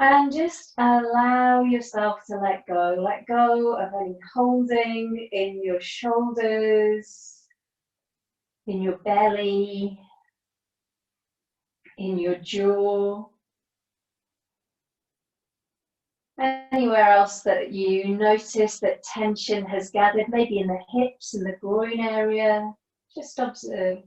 And just allow yourself to let go. Let go of any holding in your shoulders, in your belly, in your jaw. Anywhere else that you notice that tension has gathered, maybe in the hips and the groin area, just observe.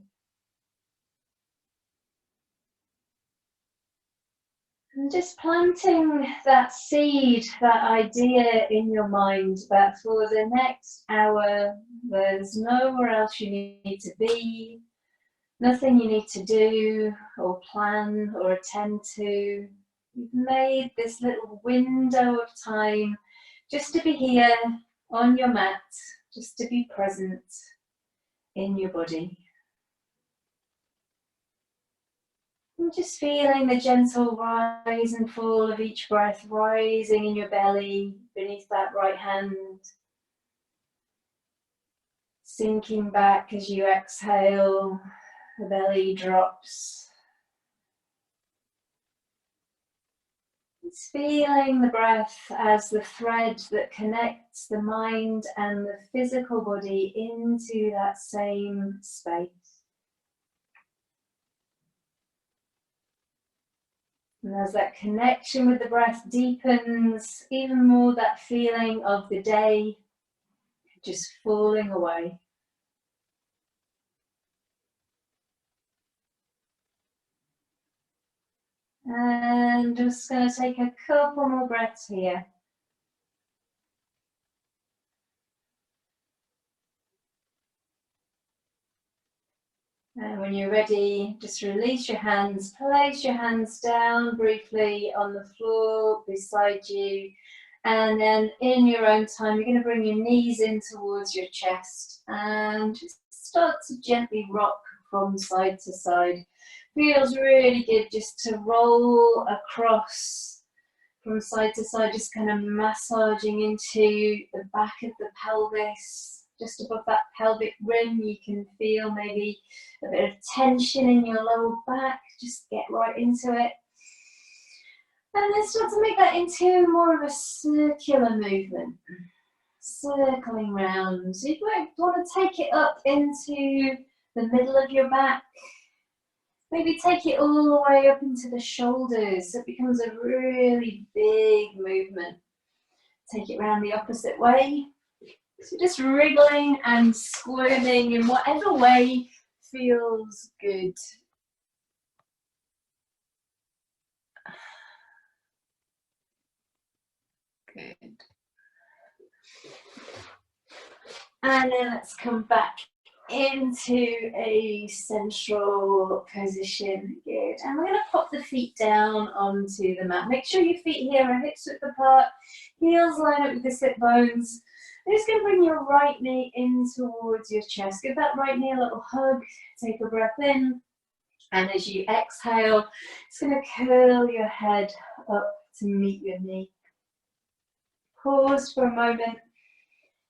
And just planting that seed, that idea in your mind that for the next hour, there's nowhere else you need to be, nothing you need to do or plan or attend to. You've made this little window of time just to be here on your mat, just to be present in your body. And just feeling the gentle rise and fall of each breath, rising in your belly, beneath that right hand. Sinking back as you exhale, the belly drops. It's feeling the breath as the thread that connects the mind and the physical body into that same space. And as that connection with the breath deepens, even more that feeling of the day just falling away. And just going to take a couple more breaths here. And when you're ready, just release your hands. Place your hands down briefly on the floor beside you. And then in your own time, you're going to bring your knees in towards your chest. And just start to gently rock from side to side. Feels really good just to roll across from side to side, just kind of massaging into the back of the pelvis. Just above that pelvic rim, you can feel maybe a bit of tension in your lower back. Just get right into it. And then start to make that into more of a circular movement. Circling round. So you might want to take it up into the middle of your back. Maybe take it all the way up into the shoulders so it becomes a really big movement. Take it round the opposite way. So just wriggling and squirming in whatever way feels good. Good. And then let's come back into a central position. Good. And we're going to pop the feet down onto the mat. Make sure your feet here are hips width apart, heels line up with the sit bones. I'm just going to bring your right knee in towards your chest. Give that right knee a little hug. Take a breath in. And as you exhale, it's going to curl your head up to meet your knee. Pause for a moment.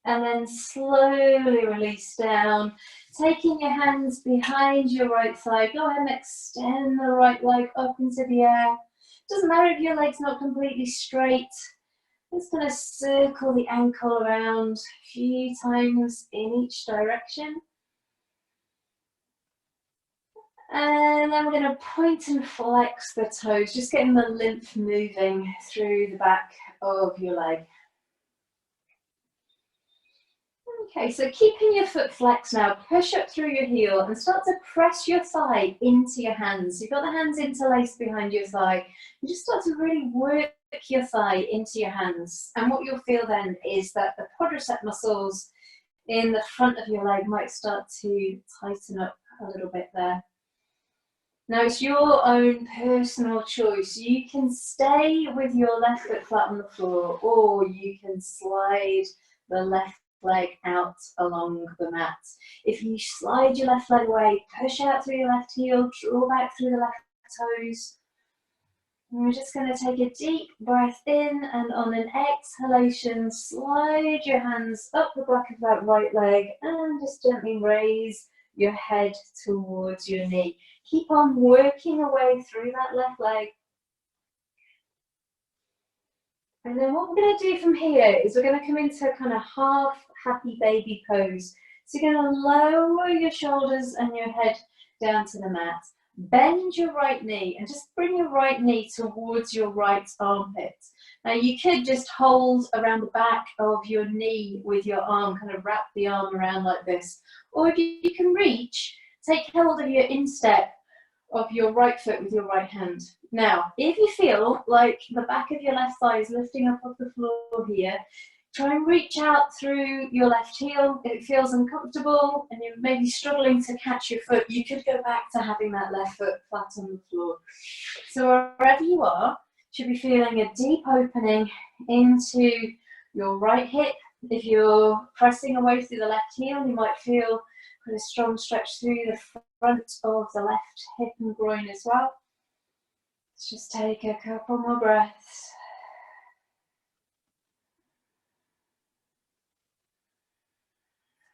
And then slowly release down. Taking your hands behind your right thigh. Go ahead and extend the right leg up into the air. Doesn't matter if your leg's not completely straight. Just going to circle the ankle around a few times in each direction. And then we're going to point and flex the toes, just getting the lymph moving through the back of your leg. Okay, so keeping your foot flexed now, push up through your heel and start to press your thigh into your hands. You've got the hands interlaced behind your thigh. You just start to really work your thigh into your hands. And what you'll feel then is that the quadricep muscles in the front of your leg might start to tighten up a little bit there. Now it's your own personal choice. You can stay with your left foot flat on the floor, or you can slide the left leg out along the mat. If you slide your left leg away, push out through your left heel, draw back through the left toes. And we're just going to take a deep breath in, and on an exhalation, slide your hands up the back of that right leg and just gently raise your head towards your knee. Keep on working your way through that left leg. And then what we're going to do from here is we're going to come into a kind of half happy baby pose. So you're going to lower your shoulders and your head down to the mat. Bend your right knee and just bring your right knee towards your right armpit. Now you could just hold around the back of your knee with your arm, kind of wrap the arm around like this. Or if you can reach, take hold of your instep of your right foot with your right hand. Now, if you feel like the back of your left thigh is lifting up off the floor here, try and reach out through your left heel. If it feels uncomfortable and you're maybe struggling to catch your foot, you could go back to having that left foot flat on the floor. So wherever you are, you should be feeling a deep opening into your right hip. If you're pressing away through the left heel, you might feel quite a strong stretch through the front of the left hip and groin as well. Let's just take a couple more breaths.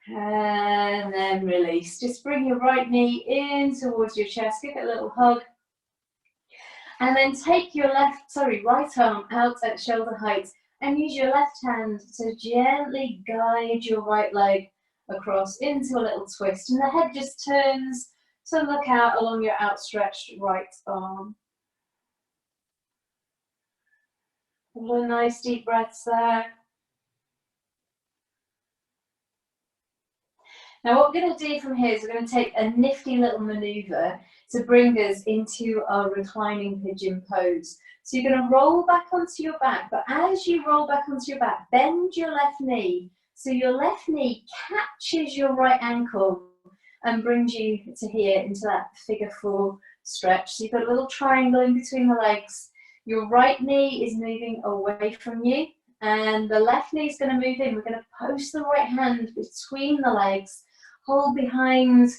And then release. Just bring your right knee in towards your chest, give it a little hug. And then take your right arm out at shoulder height and use your left hand to gently guide your right leg across into a little twist. And the head just turns to look out along your outstretched right arm. Couple of nice deep breaths there. Now what we're going to do from here is we're going to take a nifty little maneuver to bring us into our reclining pigeon pose. So you're going to roll back onto your back, but as you roll back onto your back, bend your left knee. So your left knee catches your right ankle and brings you to here into that figure 4 stretch. So you've got a little triangle in between the legs. Your right knee is moving away from you and the left knee is going to move in. We're going to post the right hand between the legs. Hold behind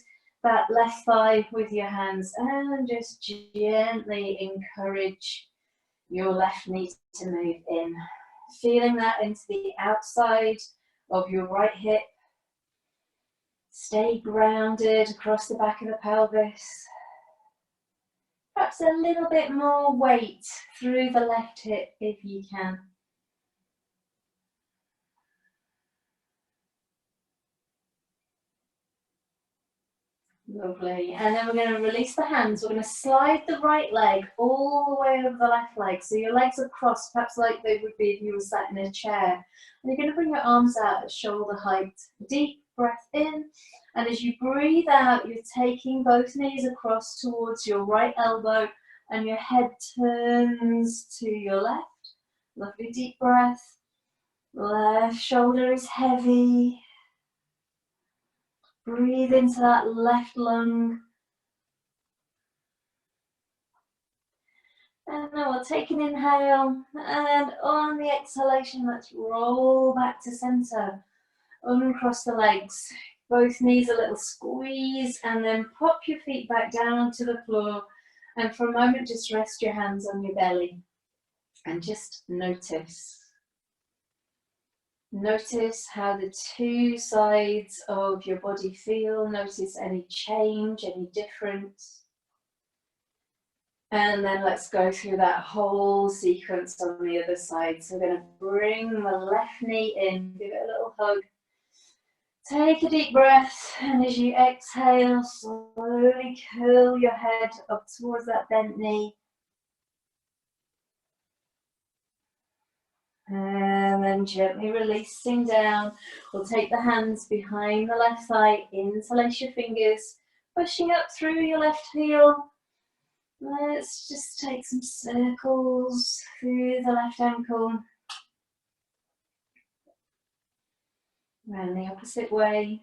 that left thigh with your hands and just gently encourage your left knee to move in. Feeling that into the outside of your right hip. Stay grounded across the back of the pelvis. Perhaps a little bit more weight through the left hip if you can. Lovely. And then we're going to release the hands. We're going to slide the right leg all the way over the left leg. So your legs are crossed, perhaps like they would be if you were sat in a chair. And you're going to bring your arms out at shoulder height. Deep breath in. And as you breathe out, you're taking both knees across towards your right elbow and your head turns to your left. Lovely deep breath. Left shoulder is heavy. Breathe into that left lung. And now we'll take an inhale, and on the exhalation, let's roll back to center. Uncross the legs. Both knees a little squeeze, and then pop your feet back down to the floor. And for a moment, just rest your hands on your belly. And just notice. Notice how the two sides of your body feel. Notice any change, any difference. And then let's go through that whole sequence on the other side. So we're going to bring the left knee in, give it a little hug. Take a deep breath, and as you exhale, slowly curl your head up towards that bent knee. And then gently releasing down, we'll take the hands behind the left thigh, interlace your fingers, pushing up through your left heel. Let's just take some circles through the left ankle. Round the opposite way.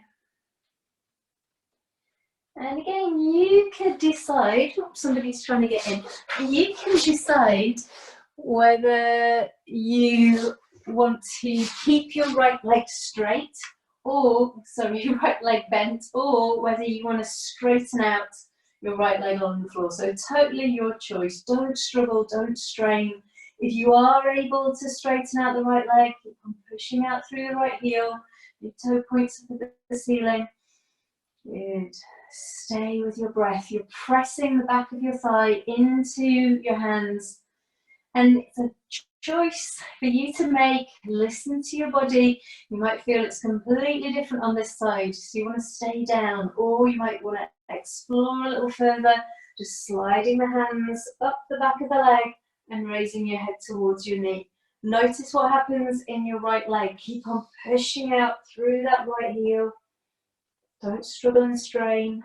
And again, you could decide, somebody's trying to get in, you can decide whether you want to keep your right leg straight, or, sorry, your right leg bent, or whether you want to straighten out your right leg on the floor. So totally your choice. Don't struggle, don't strain. If you are able to straighten out the right leg, keep on pushing out through the right heel, your toe points up at the ceiling. Good. Stay with your breath. You're pressing the back of your thigh into your hands. And it's a choice for you to make. Listen to your body. You might feel it's completely different on this side, so you want to stay down, or you might want to explore a little further, just sliding the hands up the back of the leg and raising your head towards your knee. Notice what happens in your right leg. Keep on pushing out through that right heel. Don't struggle and strain.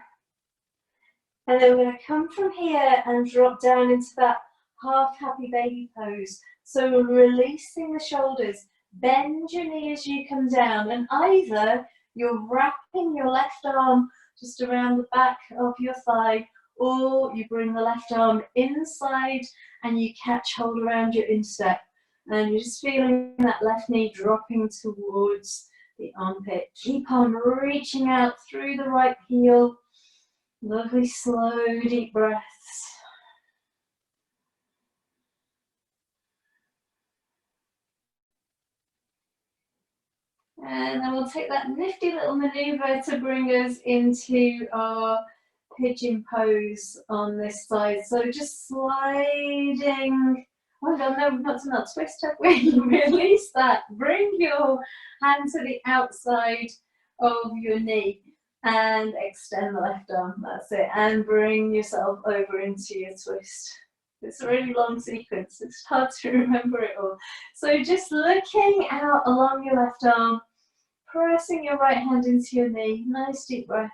And then we're going to come from here and drop down into that half happy baby pose. So we're releasing the shoulders. Bend your knee as you come down, and either you're wrapping your left arm just around the back of your thigh, or you bring the left arm inside and you catch hold around your instep. And you're just feeling that left knee dropping towards the armpit. Keep on reaching out through the right heel. Lovely, slow, deep breaths. And then we'll take that nifty little maneuver to bring us into our pigeon pose on this side. So just sliding. Oh God, no, we've not done that twist, have we? Release that. Bring your hand to the outside of your knee and extend the left arm. That's it. And bring yourself over into your twist. It's a really long sequence. It's hard to remember it all. So just looking out along your left arm, pressing your right hand into your knee. Nice deep breaths.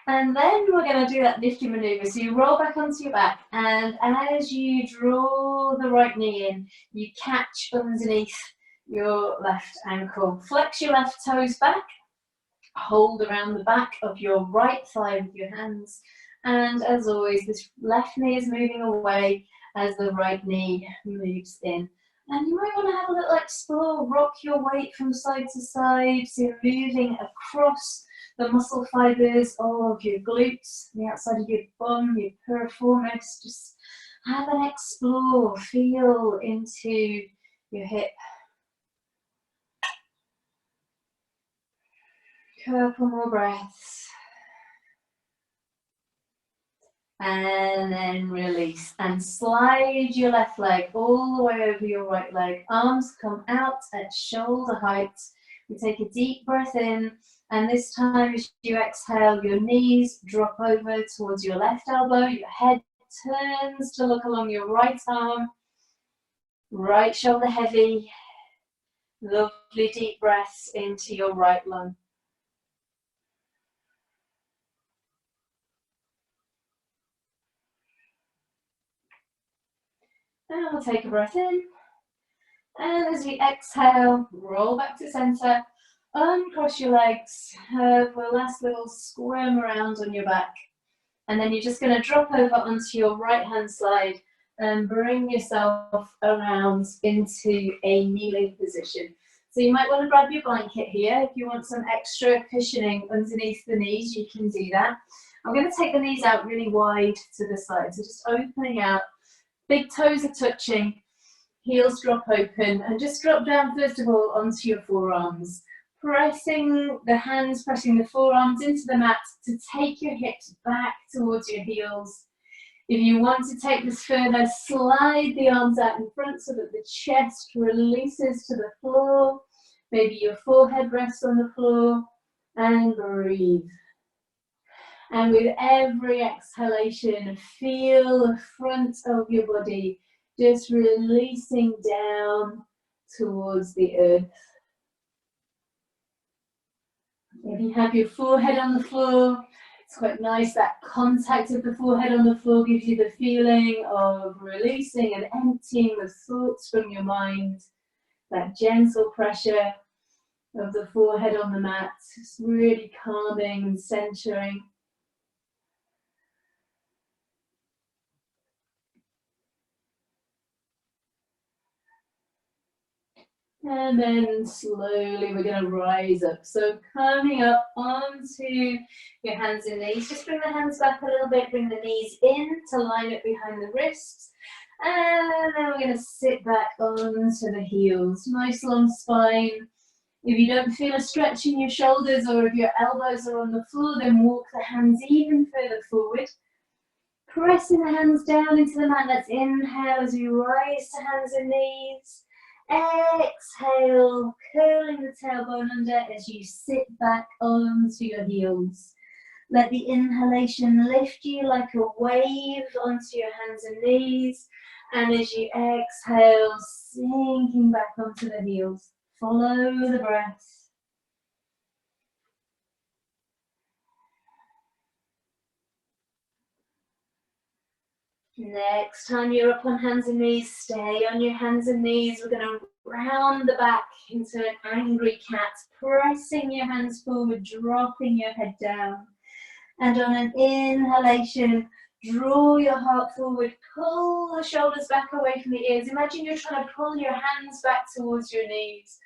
And then we're going to do that nifty maneuver. So you roll back onto your back, and as you draw the right knee in, you catch underneath your left ankle. Flex your left toes back, hold around the back of your right thigh with your hands. And as always, this left knee is moving away as the right knee moves in. And you might want to have a little explore, rock your weight from side to side, so you're moving across the muscle fibers of your glutes, the outside of your bum, your piriformis. Just have an explore, feel into your hip. Couple more breaths. And then release. And slide your left leg all the way over your right leg. Arms come out at shoulder height. We take a deep breath in. And this time as you exhale, your knees drop over towards your left elbow. Your head turns to look along your right arm. Right shoulder heavy. Lovely deep breaths into your right lung. And we'll take a breath in. And as we exhale, roll back to center. Uncross your legs, have a last little squirm around on your back. And then you're just going to drop over onto your right hand side and bring yourself around into a kneeling position. So you might want to grab your blanket here. If you want some extra cushioning underneath the knees, you can do that. I'm going to take the knees out really wide to the side, so just opening out. Big toes are touching, heels drop open, and just drop down first of all onto your forearms. Pressing the hands, pressing the forearms into the mat to take your hips back towards your heels. If you want to take this further, slide the arms out in front so that the chest releases to the floor. Maybe your forehead rests on the floor, and breathe. And with every exhalation, feel the front of your body just releasing down towards the earth. If you have your forehead on the floor, it's quite nice. That contact of the forehead on the floor gives you the feeling of releasing and emptying the thoughts from your mind. That gentle pressure of the forehead on the mat, just really calming and centering. And then slowly we're going to rise up. So coming up onto your hands and knees. Just bring the hands back a little bit. Bring the knees in to line up behind the wrists. And then we're going to sit back onto the heels. Nice long spine. If you don't feel a stretch in your shoulders or if your elbows are on the floor, then walk the hands even further forward. pressing the hands down into the mat. Let's inhale as you rise to hands and knees. Exhale, curling the tailbone under as you sit back onto your heels. Let the inhalation lift you like a wave onto your hands and knees. And as you exhale, sinking back onto the heels. Follow the breath. Next time you're up on hands and knees, stay on your hands and knees. We're going to round the back into an angry cat, pressing your hands forward, dropping your head down. And on an inhalation, draw your heart forward, pull the shoulders back away from the ears. Imagine you're trying to pull your hands back towards your knees.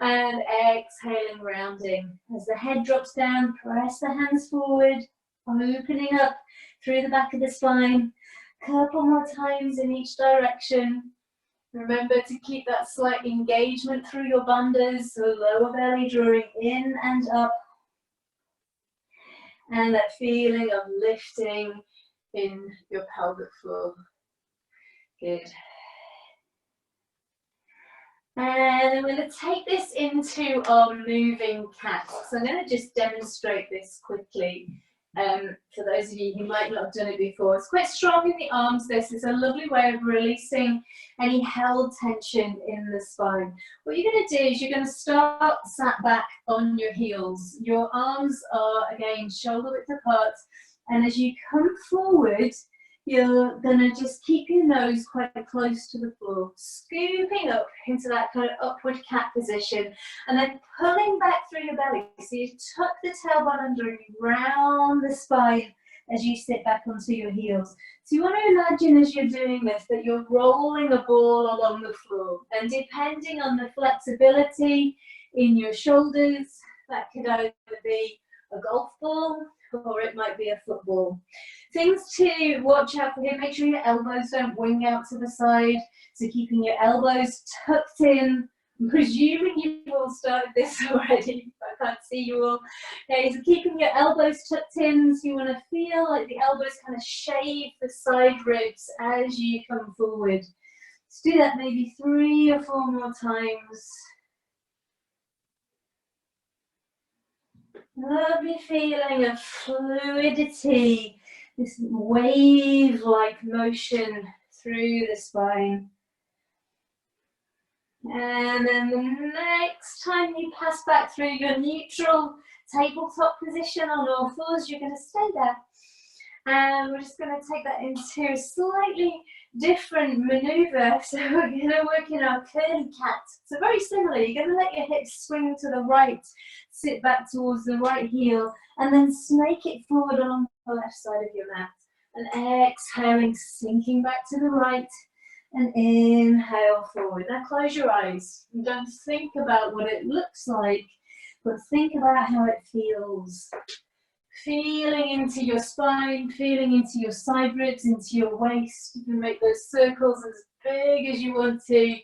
And exhaling, rounding. As the head drops down, press the hands forward, opening up through the back of the spine. Couple more times in each direction. Remember to keep that slight engagement through your bandhas, so lower belly drawing in and up. And that feeling of lifting in your pelvic floor. Good. And I'm going to take this into our moving cat. So I'm going to just demonstrate this quickly. For those of you who might not have done it before, it's quite strong in the arms. This is a lovely way of releasing any held tension in the spine. What you're going to do is you're going to start sat back on your heels. Your arms are, again, shoulder width apart. And as you come forward, you're going to just keep your nose quite close to the floor, scooping up into that kind of upward cat position, and then pulling back through your belly. So you tuck the tailbone under and you round the spine as you sit back onto your heels. So you want to imagine as you're doing this that you're rolling a ball along the floor, and depending on the flexibility in your shoulders, that could either be a golf ball or it might be a football. Things to watch out for here, make sure your elbows don't wing out to the side. So keeping your elbows tucked in. I'm presuming you've all started this already, I can't see you all. Okay, so keeping your elbows tucked in, so you want to feel like the elbows kind of shave the side ribs as you come forward. Let's do that maybe 3 or 4 more times. Lovely feeling of fluidity, this wave-like motion through the spine. And then the next time you pass back through your neutral tabletop position on all fours, you're going to stay there. And we're just going to take that into a slightly different maneuver. So we're going to work in our curly cat. So very similar, you're going to let your hips swing to the right, sit back towards the right heel, and then snake it forward along the left side of your mat. And exhaling, sinking back to the right, and inhale forward. Now close your eyes and don't think about what it looks like, but think about how it feels. Feeling into your spine, feeling into your side ribs, into your waist. You can make those circles as big as you want to,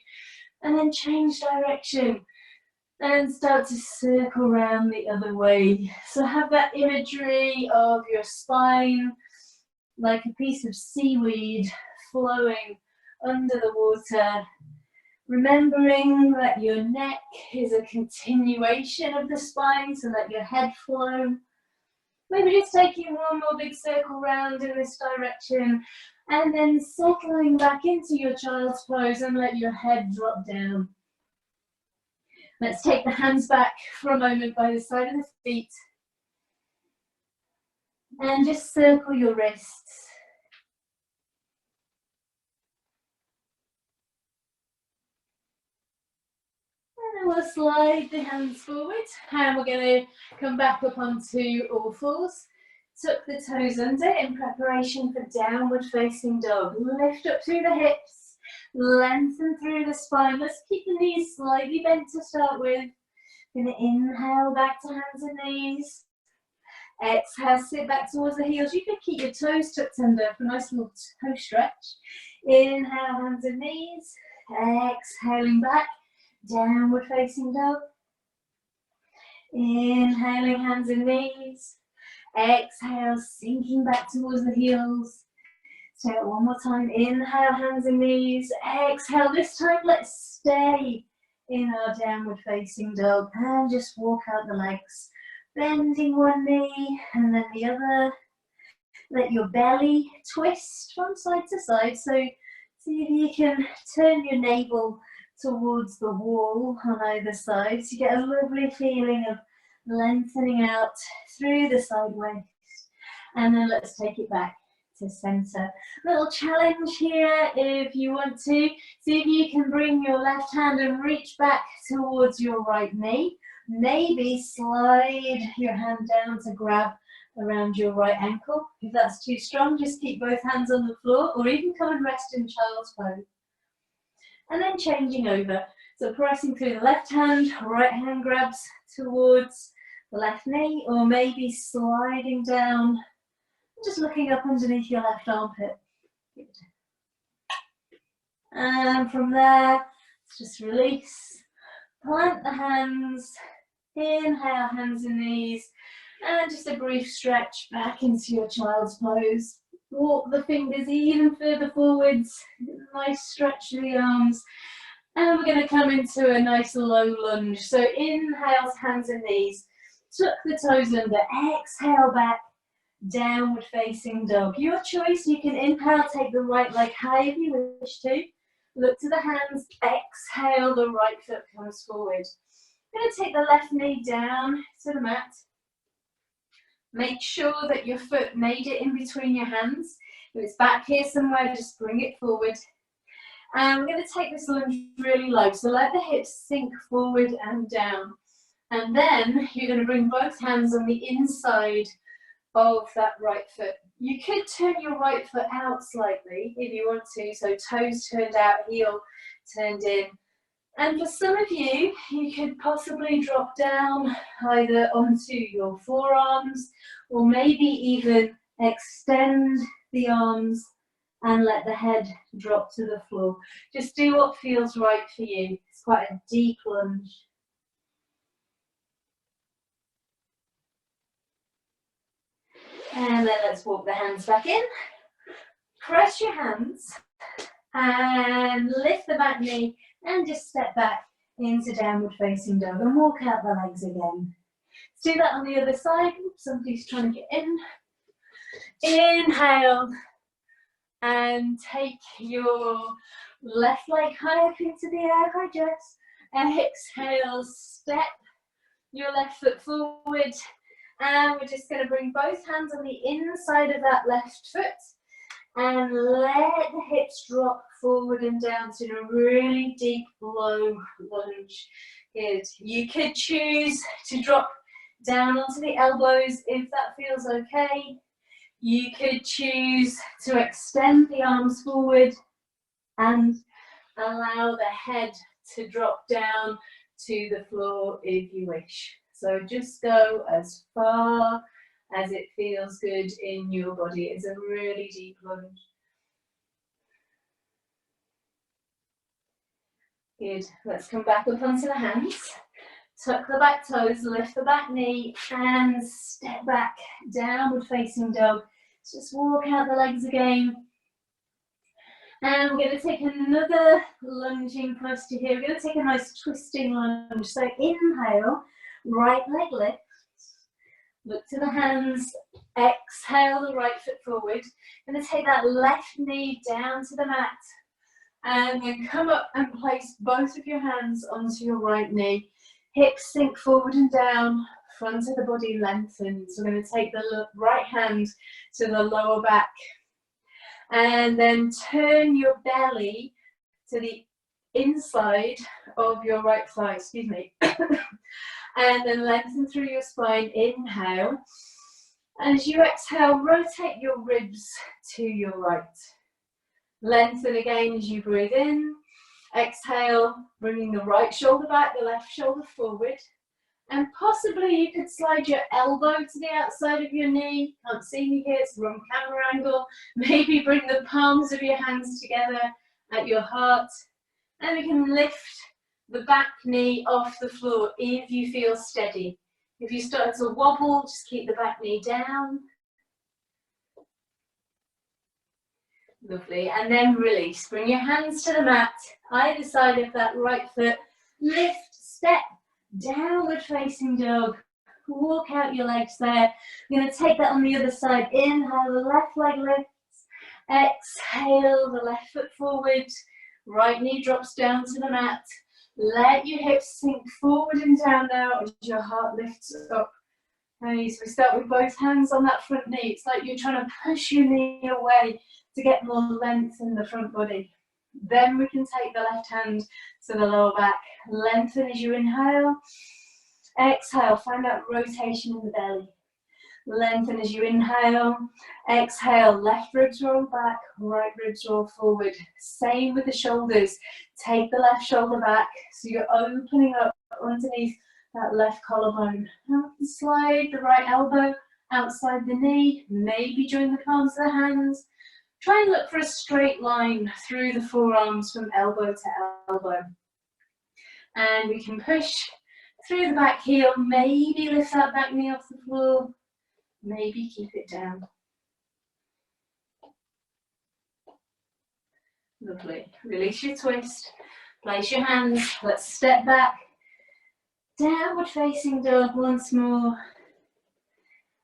and then change direction and start to circle around the other way. So have that imagery of your spine like a piece of seaweed flowing under the water, remembering that your neck is a continuation of the spine, so let your head flow. Maybe just taking 1 more big circle round in this direction, and then settling back into your child's pose and let your head drop down. Let's take the hands back for a moment by the side of the feet, and just circle your wrists. And then we'll slide the hands forward, and we're going to come back up onto all fours. Tuck the toes under in preparation for downward facing dog. Lift up through the hips, lengthen through the spine. Let's keep the knees slightly bent to start with. Going to inhale back to hands and knees. Exhale, sit back towards the heels. You can keep your toes tucked under for a nice little toe stretch. Inhale, hands and knees. Exhaling back, downward facing dog. Inhaling, hands and knees. Exhale, sinking back towards the heels. So one more time, inhale, hands and knees, exhale. This time let's stay in our downward facing dog and just walk out the legs, bending one knee and then the other. Let your belly twist from side to side. So see if you can turn your navel towards the wall on either side. So you get a lovely feeling of lengthening out through the side waist. And then let's take it back to center. Little challenge here if you want to. See if you can bring your left hand and reach back towards your right knee. Maybe slide your hand down to grab around your right ankle. If that's too strong, just keep both hands on the floor or even come and rest in child's pose. And then changing over. So pressing through the left hand, right hand grabs towards the left knee, or maybe sliding down, just looking up underneath your left armpit. Good. And from there, just release. Plant the hands, inhale, hands and knees, and just a brief stretch back into your child's pose. Walk the fingers even further forwards, nice stretch to the arms. And we're going to come into a nice low lunge. So inhale, hands and knees, tuck the toes under, exhale back, downward facing dog. Your choice, you can inhale, take the right leg high if you wish to. Look to the hands, exhale, the right foot comes forward. I'm going to take the left knee down to the mat. Make sure that your foot made it in between your hands. If it's back here somewhere, just bring it forward. And we're going to take this lunge really low. So let the hips sink forward and down. And then you're going to bring both hands on the inside of that right foot. You could turn your right foot out slightly if you want to. So toes turned out, heel turned in. And for some of you, you could possibly drop down either onto your forearms or maybe even extend the arms and let the head drop to the floor. Just do what feels right for you. It's quite a deep lunge. And then let's walk the hands back in. Press your hands and lift the back knee and just step back into downward facing dog and walk out the legs again. Let's do that on the other side. Oops, somebody's trying to get in. Inhale and take your left leg high up into the air, hi Jess. Exhale, step your left foot forward, and we're just going to bring both hands on the inside of that left foot and let the hips drop forward and down to a really deep low lunge. Good. You could choose to drop down onto the elbows if that feels okay. You could choose to extend the arms forward and allow the head to drop down to the floor if you wish. So just go as far as it feels good in your body. It's a really deep lunge. Good. Let's come back up onto the hands. Tuck the back toes, lift the back knee, and step back, downward facing dog. Just walk out the legs again. And we're going to take another lunging posture here. We're going to take a nice twisting lunge. So inhale, right leg lifts. Look to the hands. Exhale the right foot forward. I'm going to take that left knee down to the mat. And then come up and place both of your hands onto your right knee. Hips sink forward and down, front of the body lengthens. So we're going to take the right hand to the lower back. And then turn your belly to the inside of your right thigh, excuse me. And then lengthen through your spine, inhale. As you exhale, rotate your ribs to your right. Lengthen again as you breathe in. Exhale, bringing the right shoulder back, the left shoulder forward. And possibly you could slide your elbow to the outside of your knee. Can't see me here, it's the wrong camera angle. Maybe bring the palms of your hands together at your heart. And we can lift the back knee off the floor if you feel steady. If you start to wobble, just keep the back knee down. Lovely. And then release. Bring your hands to the mat, either side of that right foot. Lift, step, downward facing dog. Walk out your legs there. You're going to take that on the other side. Inhale, the left leg lifts. Exhale, the left foot forward. Right knee drops down to the mat. Let your hips sink forward and down now as your heart lifts up. Okay, so we start with both hands on that front knee. It's like you're trying to push your knee away to get more length in the front body. Then we can take the left hand to the lower back. Lengthen as you inhale. Exhale, find that rotation in the belly. Lengthen as you inhale. Exhale, left ribs roll back, right ribs roll forward. Same with the shoulders. Take the left shoulder back so you're opening up underneath that left collarbone. Now we can slide the right elbow outside the knee. Maybe join the palms of the hands. Try and look for a straight line through the forearms from elbow to elbow. And we can push through the back heel. Maybe lift that back knee off the floor. Maybe keep it down. Lovely. Release your twist. Place your hands. Let's step back. Downward facing dog once more.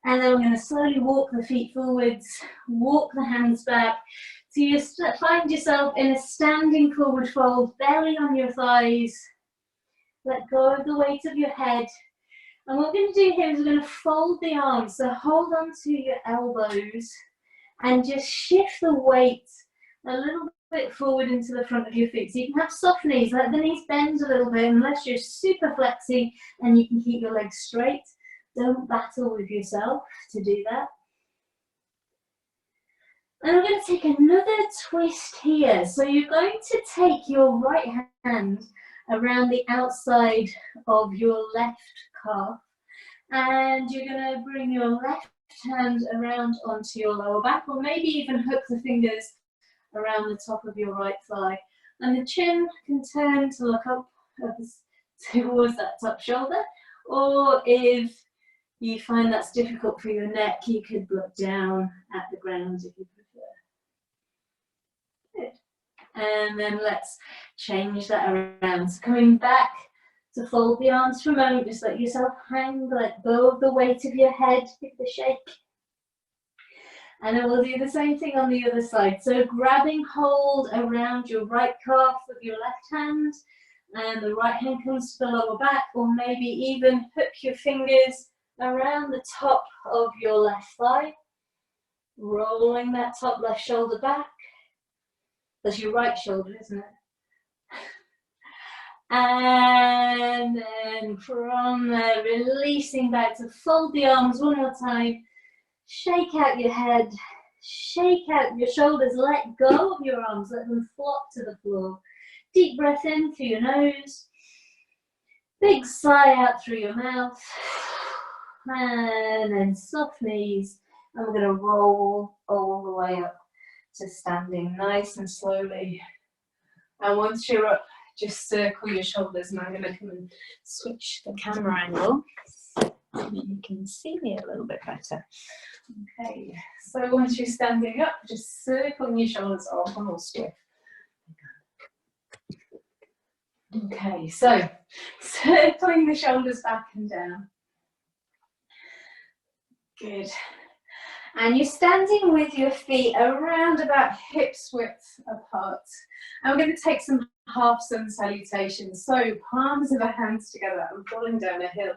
And then we're going to slowly walk the feet forwards. Walk the hands back. So you find yourself in a standing forward fold. Belly on your thighs. Let go of the weight of your head. And what we're going to do here is we're going to fold the arms. So hold on to your elbows and just shift the weight a little bit forward into the front of your feet. So you can have soft knees, let the knees bend a little bit unless you're super flexy and you can keep your legs straight. Don't battle with yourself to do that. And we're going to take another twist here. So you're going to take your right hand around the outside of your left calf, and you're going to bring your left hand around onto your lower back, or maybe even hook the fingers around the top of your right thigh, and the chin can turn to look up towards that top shoulder, or if you find that's difficult for your neck, you could look down at the ground if you prefer. Good. And then let's change that around. So coming back to fold the arms for a moment, just let yourself hang, let go of the weight of your head, give the shake. And then we'll do the same thing on the other side. So grabbing hold around your right calf with your left hand, and the right hand comes to the lower back, or maybe even hook your fingers around the top of your left thigh, rolling that top left shoulder back. That's your right shoulder, isn't it? And then from there, releasing back to fold the arms one more time. Shake out your head, shake out your shoulders, let go of your arms, let them flop to the floor. Deep breath in through your nose, big sigh out through your mouth, and then soft knees, and we're going to roll all the way up to standing nice and slowly. And once you're up, just circle your shoulders, and I'm going to come and switch the camera angle so you can see me a little bit better. Okay, so once you're standing up, just circling your shoulders off and all stiff. Okay, so circling the shoulders back and down. Good. And you're standing with your feet around about hips width apart. And we're going to take some half sun salutations. So palms of the hands together and falling down a hill.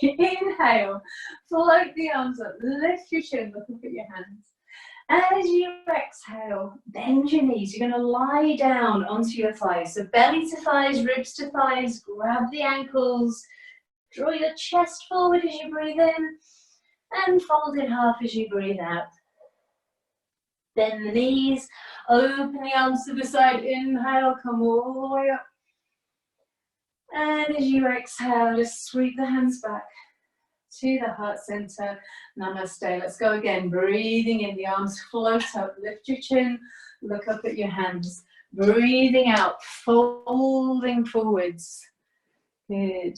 Inhale, float the arms up, lift your chin, look up at your hands. As you exhale, bend your knees. You're going to lie down onto your thighs. So belly to thighs, ribs to thighs, grab the ankles, draw your chest forward as you breathe in, and fold in half as you breathe out. Bend the knees, open the arms to the side, inhale, come all the way up. And as you exhale, just sweep the hands back to the heart center, Namaste. Let's go again, breathing in, the arms float up, lift your chin, look up at your hands. Breathing out, folding forwards. Good.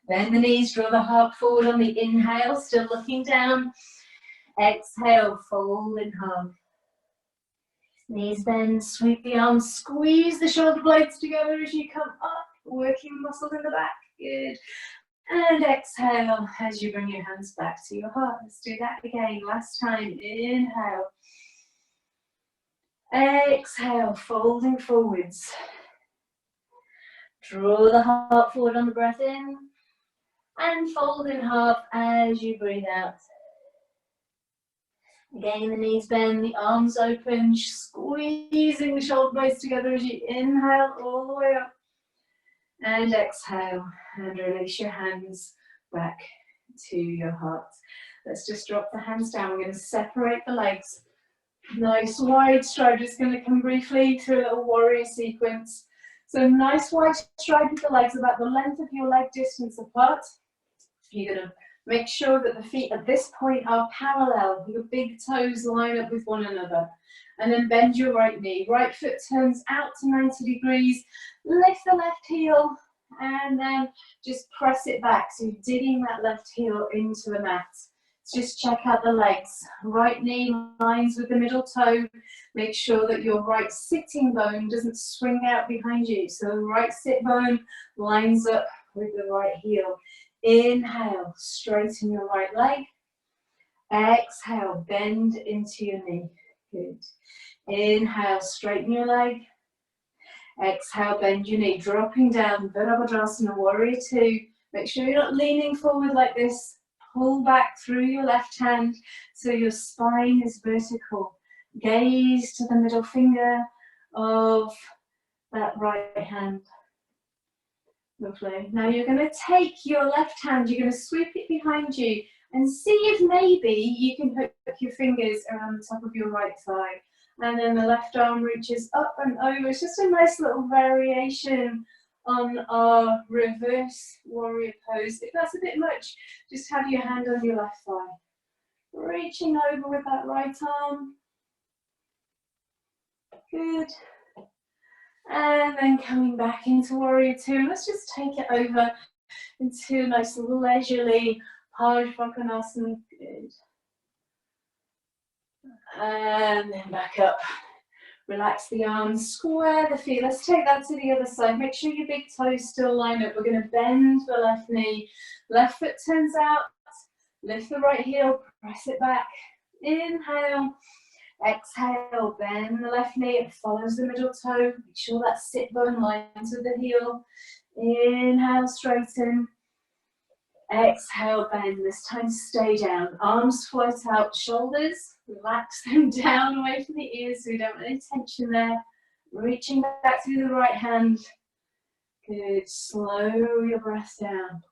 Bend the knees, draw the heart forward on the inhale, still looking down. Exhale, fold in half. Knees bend, sweep the arms, squeeze the shoulder blades together as you come up, working muscles in the back. Good. And exhale as you bring your hands back to your heart. Let's do that again. Last time. Inhale. Exhale, folding forwards. Draw the heart forward on the breath in. And fold in half as you breathe out. Again, the knees bend, the arms open, squeezing the shoulder blades together as you inhale all the way up. And exhale, and release your hands back to your heart. Let's just drop the hands down. We're going to separate the legs. Nice wide stride. Just going to come briefly through a little warrior sequence. So nice wide stride with the legs about the length of your leg distance apart. You're going to make sure that the feet at this point are parallel. Your big toes line up with one another. And then bend your right knee. Right foot turns out to 90 degrees. Lift the left heel and then just press it back. So you're digging that left heel into the mat. Just check out the legs. Right knee lines with the middle toe. Make sure that your right sitting bone doesn't swing out behind you. So the right sit bone lines up with the right heel. Inhale, straighten your right leg. Exhale, bend into your knee. Good. Inhale, straighten your leg. Exhale, bend your knee. Dropping down, Virabhadrasana, Warrior Two. Make sure you're not leaning forward like this. Pull back through your left hand so your spine is vertical. Gaze to the middle finger of that right hand. Lovely. Now you're going to take your left hand, you're going to sweep it behind you and see if maybe you can hook your fingers around the top of your right thigh. And then the left arm reaches up and over. It's just a nice little variation on our reverse warrior pose. If that's a bit much, just have your hand on your left thigh. Reaching over with that right arm. Good. And then coming back into Warrior Two. Let's just take it over into a nice leisurely Parshvakonasana. Good. And then back up. Relax the arms, square the feet. Let's take that to the other side. Make sure your big toes still line up. We're going to bend the left knee. Left foot turns out. Lift the right heel. Press it back. Inhale. Exhale. Bend the left knee. It follows the middle toe. Make sure that sit bone lines with the heel. Inhale. Straighten. Exhale, bend. This time stay down. Arms float out, shoulders, relax them down away from the ears so we don't want any tension there. Reaching back through the right hand. Good. Slow your breath down.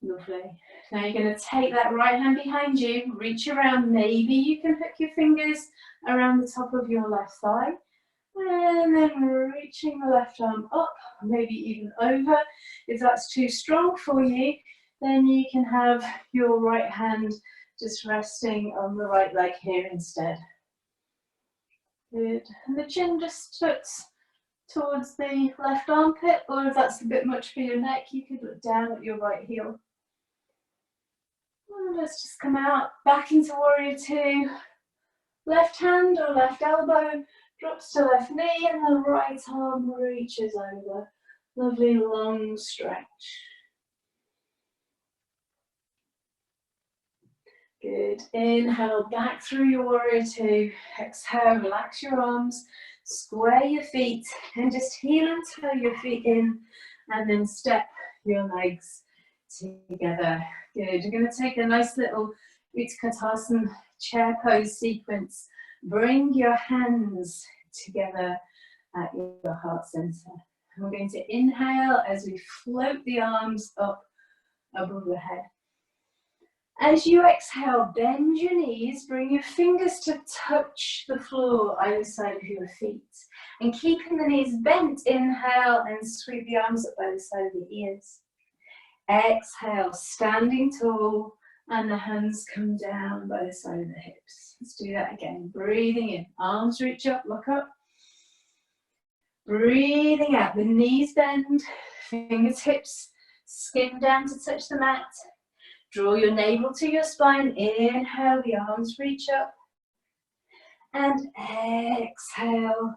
Lovely. Now you're going to take that right hand behind you, reach around. Maybe you can hook your fingers around the top of your left thigh. And then reaching the left arm up, maybe even over. If that's too strong for you, then you can have your right hand just resting on the right leg here instead. Good. And the chin just tucks towards the left armpit, or if that's a bit much for your neck, you could look down at your right heel. And let's just come out, back into Warrior Two. Left hand or left elbow drops to left knee and the right arm reaches over. Lovely long stretch. Good. Inhale back through your Warrior Two. Exhale, relax your arms, square your feet and just heel and toe your feet in and then step your legs together. Good. You're going to take a nice little Utkatasana chair pose sequence. Bring your hands together at your heart center. And we're going to inhale as we float the arms up above the head. As you exhale, bend your knees, bring your fingers to touch the floor either side of your feet. And keeping the knees bent, inhale and sweep the arms up by the side of the ears. Exhale, standing tall, and the hands come down by the side of the hips. Let's do that again. Breathing in, arms reach up, look up. Breathing out, the knees bend, fingertips skin down to touch the mat. Draw your navel to your spine. Inhale, the arms reach up. And exhale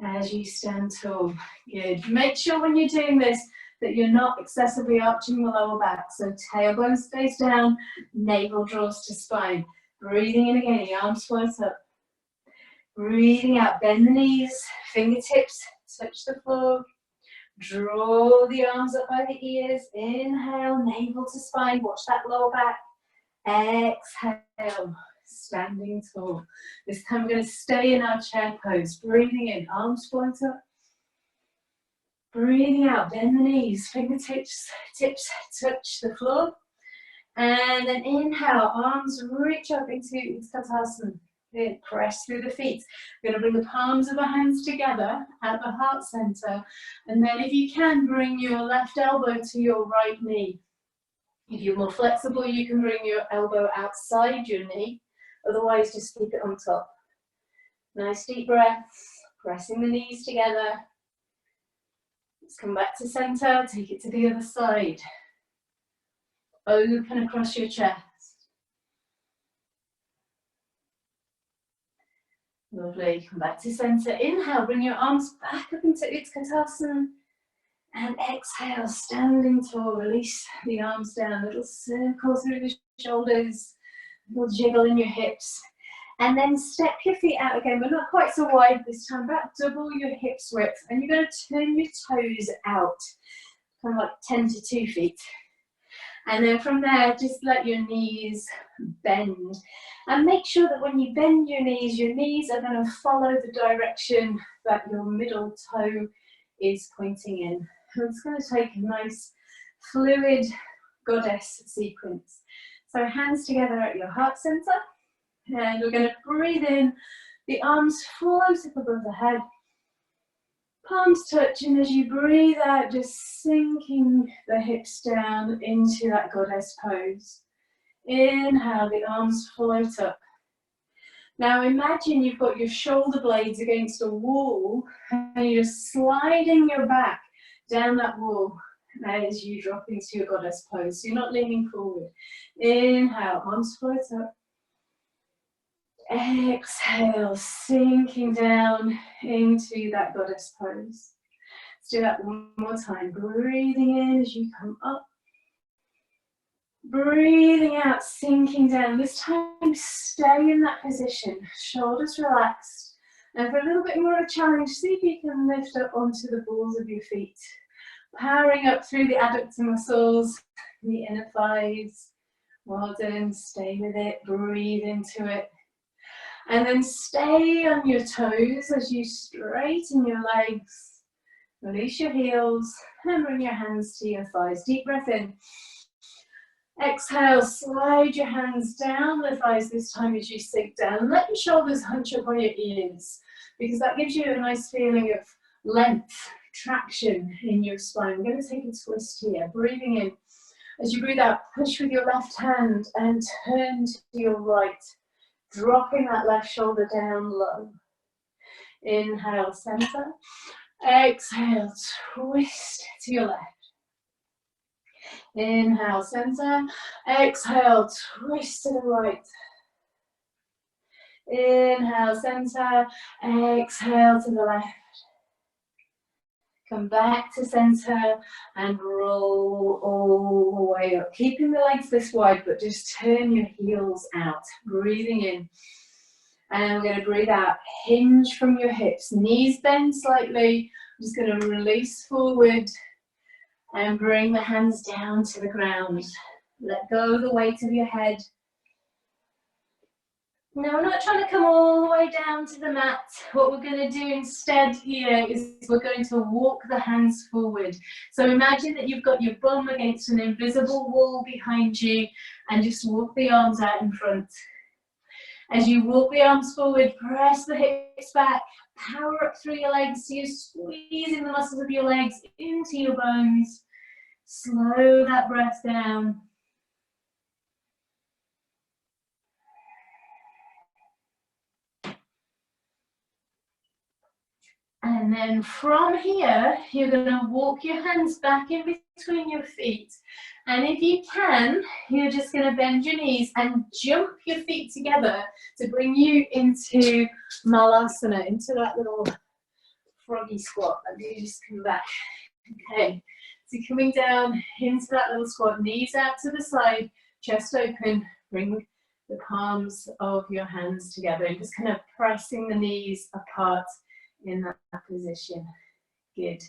as you stand tall. Good. Make sure when you're doing this that you're not excessively arching the lower back. So tailbone stays down, navel draws to spine. Breathing in again, the arms float up. Breathing out, bend the knees, fingertips touch the floor. Draw the arms up by the ears. Inhale, navel to spine. Watch that lower back. Exhale, standing tall. This time we're going to stay in our chair pose. Breathing in, arms float up. Breathing out, bend the knees, fingertips tips touch the floor. And then inhale, arms reach up into Utkatasana. Good, press through the feet. We're going to bring the palms of our hands together at the heart center. And then if you can, bring your left elbow to your right knee. If you're more flexible, you can bring your elbow outside your knee. Otherwise, just keep it on top. Nice deep breaths, pressing the knees together. Let's come back to center, take it to the other side. Open across your chest. Lovely, come back to center. Inhale, bring your arms back up into Utkatasana. And exhale, standing tall, release the arms down, little circle through the shoulders, little jiggle in your hips. And then step your feet out again, but not quite so wide this time, about double your hips width. And you're going to turn your toes out, kind of like 10 to 2 feet. And then from there, just let your knees bend. And make sure that when you bend your knees are going to follow the direction that your middle toe is pointing in. And it's going to take a nice fluid goddess sequence. So hands together at your heart center. And we're going to breathe in, the arms float up above the head, palms touch, and as you breathe out, just sinking the hips down into that goddess pose. Inhale, the arms float up. Now imagine you've got your shoulder blades against a wall, and you're sliding your back down that wall as you drop into your goddess pose. So you're not leaning forward. Inhale, arms float up. Exhale, sinking down into that goddess pose. Let's do that one more time. Breathing in as you come up. Breathing out, sinking down. This time, stay in that position. Shoulders relaxed. And for a little bit more of a challenge, see if you can lift up onto the balls of your feet. Powering up through the adductor muscles, the inner thighs. Well done, stay with it, breathe into it. And then stay on your toes as you straighten your legs. Release your heels and bring your hands to your thighs. Deep breath in. Exhale, slide your hands down the thighs this time as you sink down. Let your shoulders hunch up on your ears because that gives you a nice feeling of length, traction in your spine. We're going to take a twist here. Breathing in. As you breathe out, push with your left hand and turn to your right. Dropping that left shoulder down low. Inhale, center. Exhale, twist to your left. Inhale, center. Exhale, twist to the right. Inhale, center. Exhale to the left. Come back to center and roll all the way up. Keeping the legs this wide, but just turn your heels out. Breathing in. And we're going to breathe out. Hinge from your hips. Knees bend slightly. I'm just going to release forward and bring the hands down to the ground. Let go of the weight of your head. Now, we're not trying to come all the way down to the mat. What we're going to do instead here is we're going to walk the hands forward. So imagine that you've got your bum against an invisible wall behind you and just walk the arms out in front. As you walk the arms forward, press the hips back, power up through your legs. So you're squeezing the muscles of your legs into your bones. Slow that breath down. And And then from here, you're going to walk your hands back in between your feet. And if you can, you're just going to bend your knees and jump your feet together to bring you into Malasana, into that little froggy squat. Let me just come back. Okay, so coming down into that little squat, knees out to the side, chest open, bring the palms of your hands together, just kind of pressing the knees apart in that position. Good.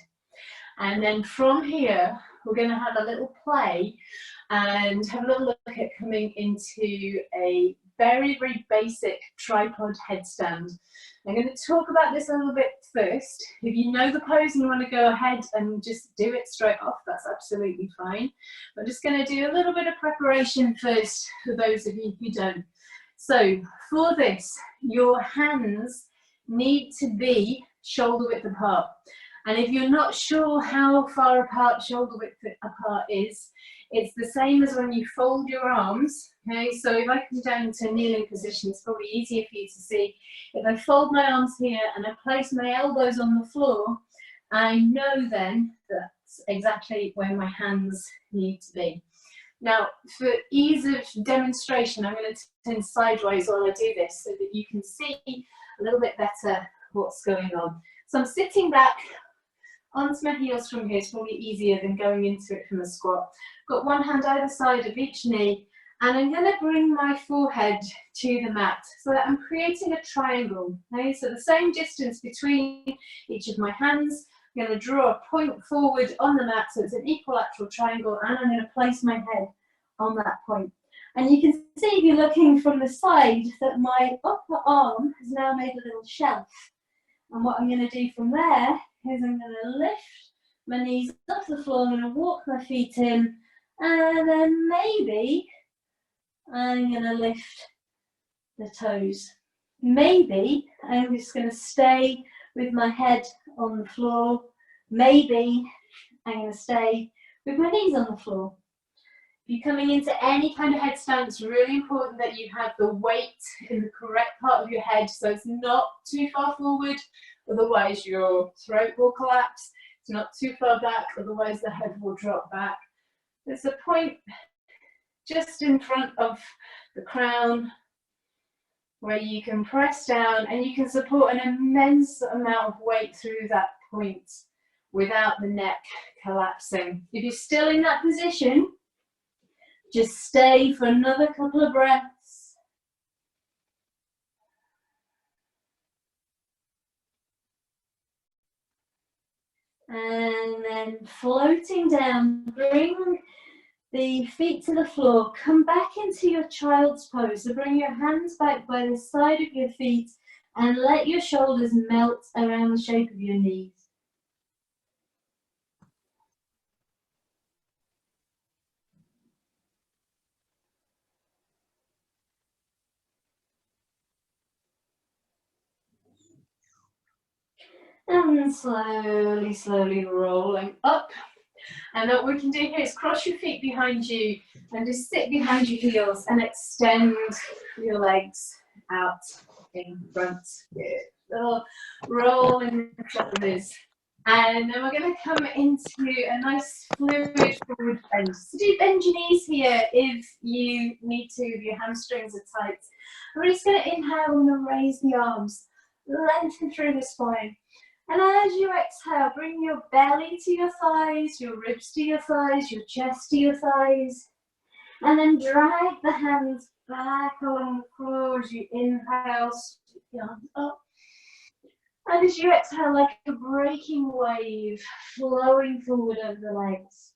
And then from here, we're going to have a little play and have a little look at coming into a very, very basic tripod headstand. I'm going to talk about this a little bit first. If you know the pose and you want to go ahead and just do it straight off, that's absolutely fine. I'm just going to do a little bit of preparation first for those of you who don't. So for this, your hands need to be shoulder width apart. And if you're not sure how far apart shoulder width apart is, it's the same as when you fold your arms. Okay, so if I come down to a kneeling position, it's probably easier for you to see. If I fold my arms here and I place my elbows on the floor, I know then that's exactly where my hands need to be. Now, for ease of demonstration, I'm going to turn sideways while I do this so that you can see a little bit better what's going on. So I'm sitting back onto my heels from here. It's probably easier than going into it from a squat. Got one hand either side of each knee, and I'm going to bring my forehead to the mat so that I'm creating a triangle. Okay? So the same distance between each of my hands. I'm going to draw a point forward on the mat so it's an equilateral triangle, and I'm going to place my head on that point. And you can see if you're looking from the side that my upper arm has now made a little shelf. And what I'm going to do from there is I'm going to lift my knees off the floor, I'm going to walk my feet in, and then maybe I'm going to lift the toes. Maybe I'm just going to stay with my head on the floor. Maybe I'm going to stay with my knees on the floor. If you're coming into any kind of headstand, it's really important that you have the weight in the correct part of your head so it's not too far forward, otherwise your throat will collapse. It's not too far back, otherwise the head will drop back. There's a point just in front of the crown where you can press down and you can support an immense amount of weight through that point without the neck collapsing. If you're still in that position, just stay for another couple of breaths. And then floating down, bring the feet to the floor, come back into your child's pose. So bring your hands back by the side of your feet and let your shoulders melt around the shape of your knees. And slowly, slowly rolling up. And what we can do here is cross your feet behind you and just sit behind your heels and extend your legs out in front. Good. Little roll in the shoulders. And then we're going to come into a nice fluid forward bend. So do bend your knees here if you need to, if your hamstrings are tight. We're just going to inhale and raise the arms, lengthen through the spine. And as you exhale, bring your belly to your thighs, your ribs to your thighs, your chest to your thighs. And then drag the hands back along the floor as you inhale, sweep the arms up. And as you exhale, like a breaking wave, flowing forward over the legs.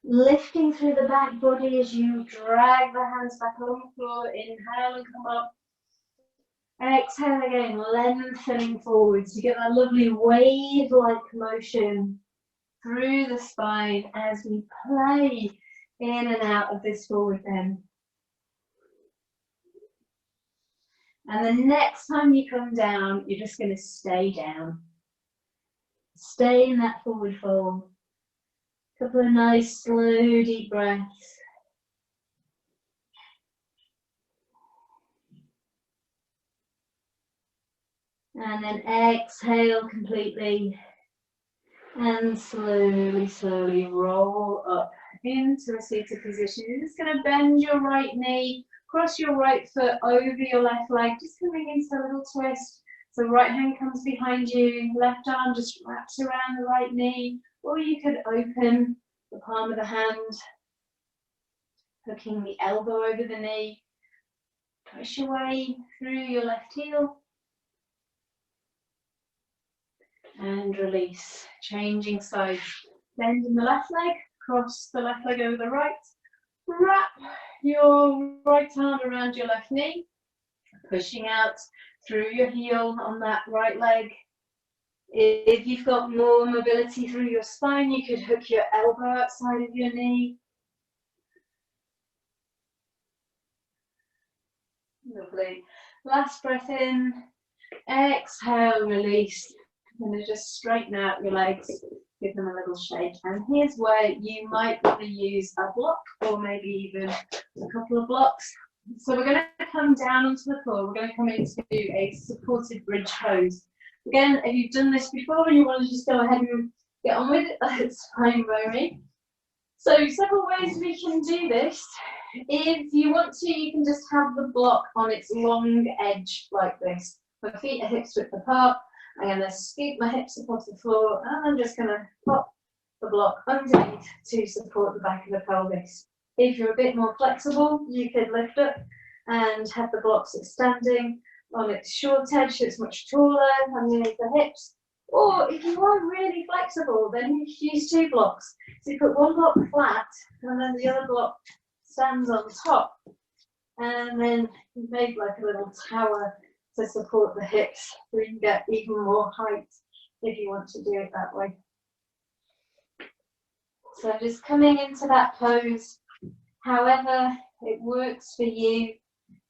Lifting through the back body as you drag the hands back along the floor, inhale and come up. Exhale again, lengthening forwards. You get that lovely wave-like motion through the spine as we play in and out of this forward bend. And the next time you come down, you're just going to stay down. Stay in that forward fold. Couple of nice, slow, deep breaths. And then exhale completely. And slowly, slowly roll up into a seated position. You're just going to bend your right knee, cross your right foot over your left leg, just coming into a little twist. So right hand comes behind you, left arm just wraps around the right knee, or you could open the palm of the hand, hooking the elbow over the knee. Push your way through your left heel. And release, changing sides. Bend in the left leg, cross the left leg over the right. Wrap your right arm around your left knee, pushing out through your heel on that right leg. If you've got more mobility through your spine, you could hook your elbow outside of your knee. Lovely. Last breath in. Exhale, release. And then just straighten out your legs, give them a little shake. And here's where you might want to use a block or maybe even a couple of blocks. So we're going to come down onto the floor. We're going to come into a supported bridge pose. Again, if you've done this before and you want to just go ahead and get on with it, it's fine by me. So several ways we can do this. If you want to, you can just have the block on its long edge like this. My feet are hips width apart. I'm going to scoop my hips up off the floor and I'm just going to pop the block underneath to support the back of the pelvis. If you're a bit more flexible, you could lift up and have the blocks extending on its short edge so it's much taller underneath the hips. Or if you are really flexible, then you can use two blocks. So you put one block flat and then the other block stands on top. And then you make like a little tower to support the hips, so you can get even more height if you want to do it that way. So just coming into that pose, however it works for you,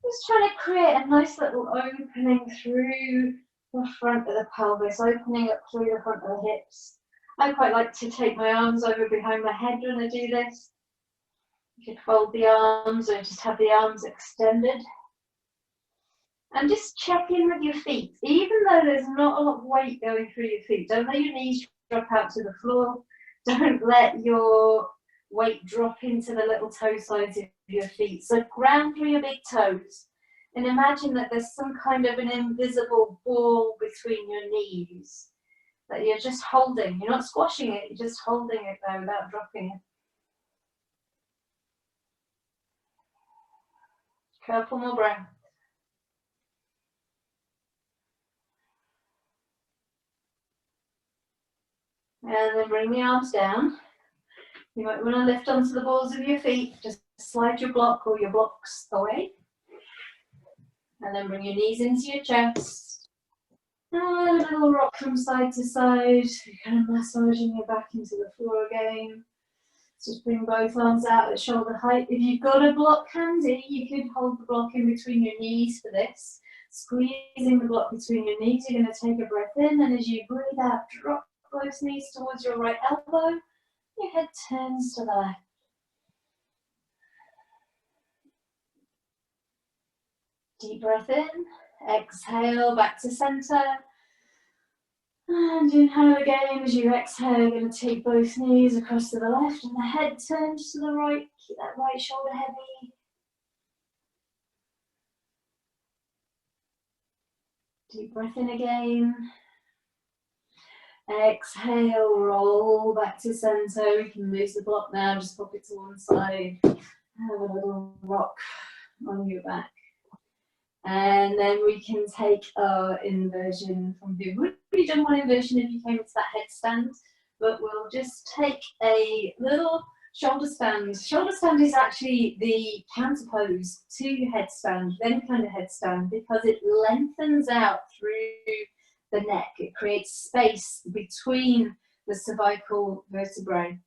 just trying to create a nice little opening through the front of the pelvis, opening up through the front of the hips. I quite like to take my arms over behind my head when I do this. You could fold the arms or just have the arms extended. And just check in with your feet. Even though there's not a lot of weight going through your feet, don't let your knees drop out to the floor. Don't let your weight drop into the little toe sides of your feet. So ground through your big toes. And imagine that there's some kind of an invisible ball between your knees that you're just holding. You're not squashing it, you're just holding it there without dropping it. Couple more breaths. And then bring the arms down. You might want to lift onto the balls of your feet. Just slide your block or your blocks away. And then bring your knees into your chest. And a little rock from side to side. You're kind of massaging your back into the floor again. Just bring both arms out at shoulder height. If you've got a block handy, you could hold the block in between your knees for this. Squeezing the block between your knees, you're going to take a breath in, and as you breathe out, drop both knees towards your right elbow. Your head turns to the left. Deep breath in. Exhale back to center. And inhale again. As you exhale, you're going to take both knees across to the left and the head turns to the right. Keep that right shoulder heavy. Deep breath in again. Exhale, roll back to center. You can lose the block now, just pop it to one side. Have a little rock on your back. And then we can take our inversion from here. We've already done one inversion if you came into that headstand, but we'll just take a little shoulder stand. Shoulder stand is actually the counter pose to your headstand, then kind of headstand, because it lengthens out through the neck. It creates space between the cervical vertebrae.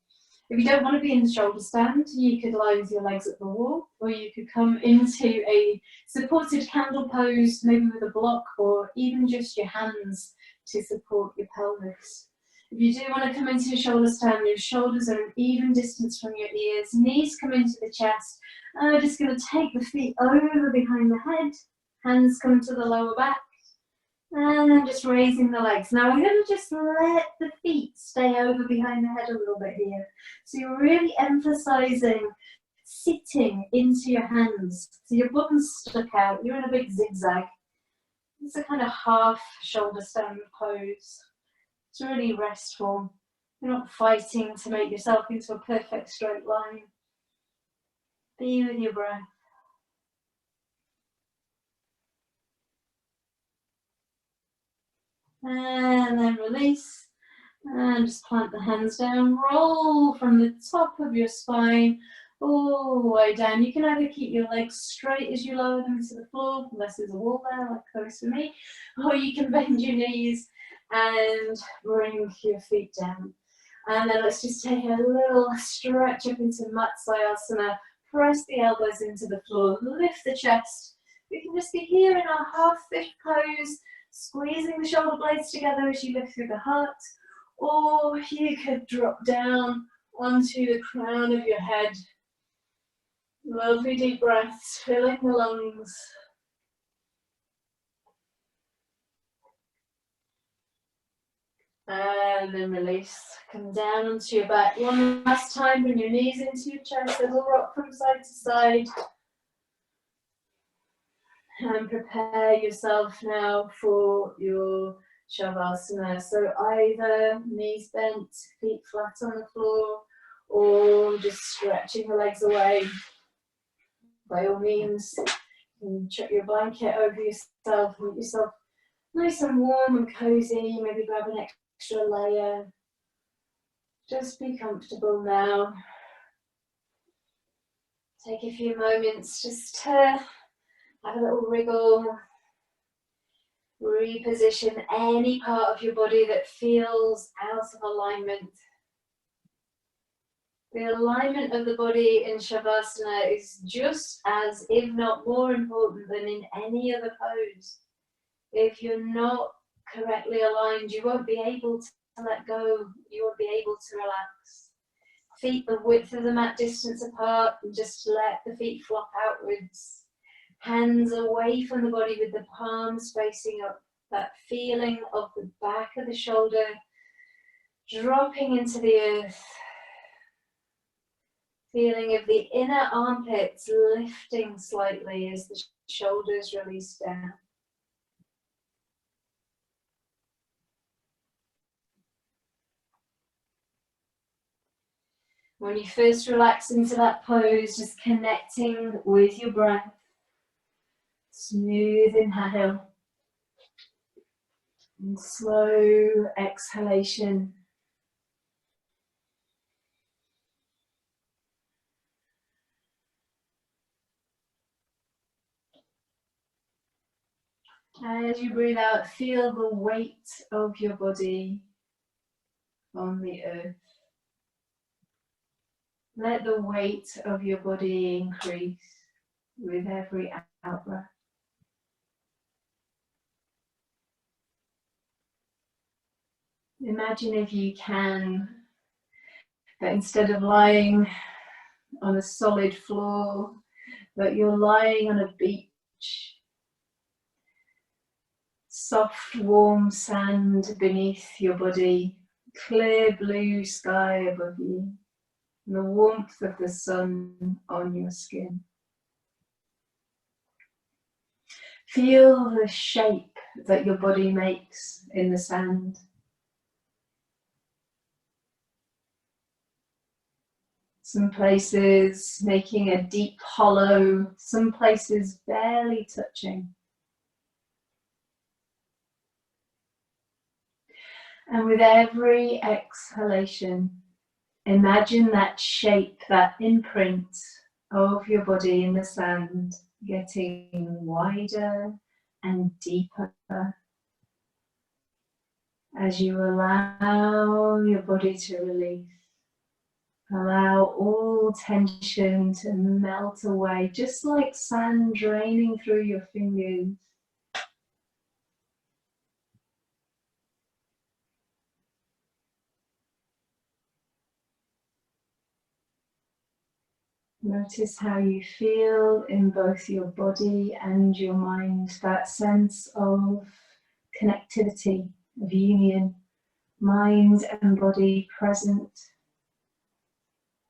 If you don't want to be in the shoulder stand, you could lie with your legs at the wall, or you could come into a supported candle pose, maybe with a block, or even just your hands to support your pelvis. If you do want to come into a shoulder stand, your shoulders are an even distance from your ears, knees come into the chest, and we're just going to take the feet over behind the head, hands come to the lower back, And then just raising the legs. Now we're going to just let the feet stay over behind the head a little bit here. So you're really emphasizing sitting into your hands. So your bottom's stuck out. You're in a big zigzag. It's a kind of half shoulder stand pose. It's really restful. You're not fighting to make yourself into a perfect straight line. Be with your breath. And then release. And just plant the hands down. Roll from the top of your spine all the way down. You can either keep your legs straight as you lower them to the floor, unless there's a wall there, like there is for me, or you can bend your knees and bring your feet down. And then let's just take a little stretch up into Matsayasana. Press the elbows into the floor, lift the chest. We can just be here in our half-fish pose, squeezing the shoulder blades together as you lift through the heart. Or you could drop down onto the crown of your head. Lovely deep breaths, filling the lungs. And then release. Come down onto your back. One last time, bring your knees into your chest. Little rock from side to side. And prepare yourself now for your Shavasana. So either knees bent, feet flat on the floor, or just stretching the legs away. By all means, you can chuck your blanket over yourself, make yourself nice and warm and cozy. Maybe grab an extra layer. Just be comfortable now. Take a few moments just to have a little wriggle. Reposition any part of your body that feels out of alignment. The alignment of the body in Shavasana is just as, if not more important than in any other pose. If you're not correctly aligned, you won't be able to let go. You won't be able to relax. Feet the width of the mat, distance apart, and just let the feet flop outwards. Hands away from the body with the palms facing up. That feeling of the back of the shoulder dropping into the earth. Feeling of the inner armpits lifting slightly as the shoulders release down. When you first relax into that pose, just connecting with your breath. Smooth inhale and slow exhalation. As you breathe out, feel the weight of your body on the earth. Let the weight of your body increase with every out-breath. Imagine, if you can, that instead of lying on a solid floor, that you're lying on a beach. Soft, warm sand beneath your body, clear blue sky above you, and the warmth of the sun on your skin. Feel the shape that your body makes in the sand. Some places making a deep hollow, some places barely touching. And with every exhalation, imagine that shape, that imprint of your body in the sand getting wider and deeper as you allow your body to release. Allow all tension to melt away, just like sand draining through your fingers. Notice how you feel in both your body and your mind, that sense of connectivity, of union, mind and body present,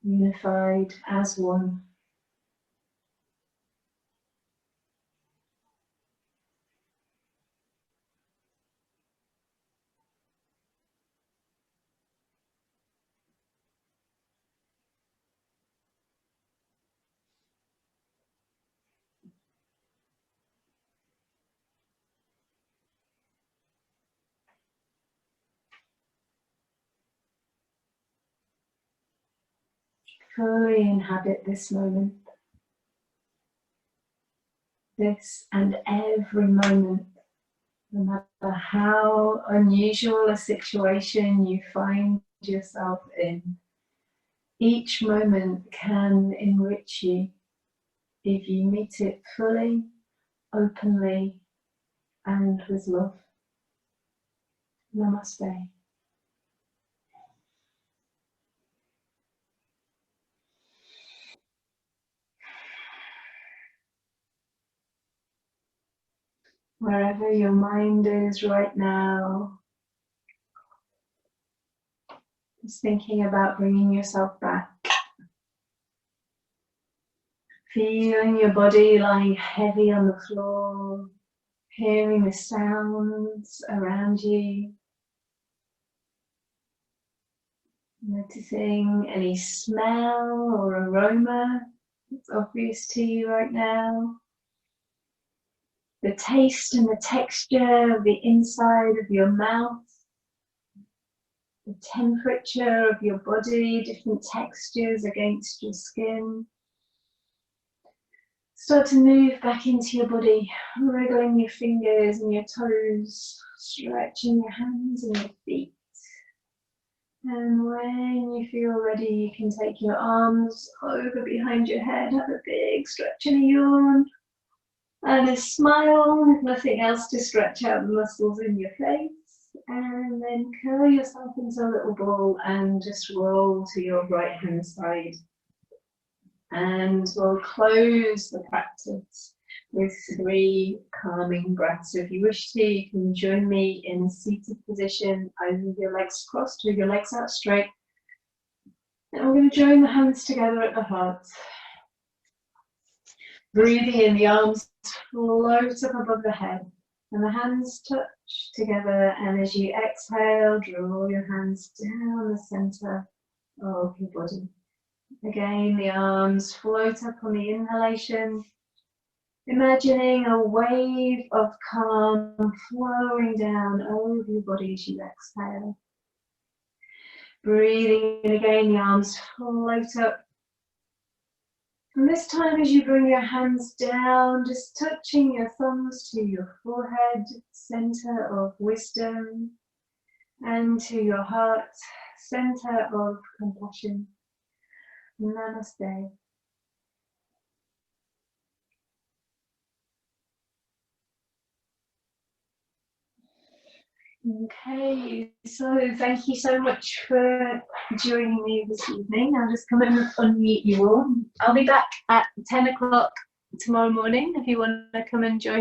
unified as one. Fully inhabit this moment, this and every moment, no matter how unusual a situation you find yourself in. Each moment can enrich you if you meet it fully, openly, and with love. Namaste. Wherever your mind is right now, just thinking about bringing yourself back. Feeling your body lying heavy on the floor, hearing the sounds around you, noticing any smell or aroma that's obvious to you right now. The taste and the texture of the inside of your mouth, the temperature of your body, different textures against your skin. Start to move back into your body, wriggling your fingers and your toes, stretching your hands and your feet. And when you feel ready, you can take your arms over behind your head, have a big stretch and a yawn. And a smile, with nothing else to stretch out the muscles in your face. And then curl yourself into a little ball and just roll to your right hand side. And we'll close the practice with 3 calming breaths. So if you wish to, you can join me in a seated position, either with your legs crossed or your legs out straight. And we're going to join the hands together at the heart. Breathing in, the arms float up above the head and the hands touch together, and as you exhale, draw your hands down the center of your body. Again, the arms float up on the inhalation, imagining a wave of calm flowing down over your body as you exhale. Breathing in again, the arms float up. And this time, as you bring your hands down, just touching your thumbs to your forehead, center of wisdom, and to your heart, center of compassion. Namaste. Okay, so thank you so much for joining me this evening. I'll just come and unmute you all. I'll be back at 10 o'clock tomorrow morning if you want to come and join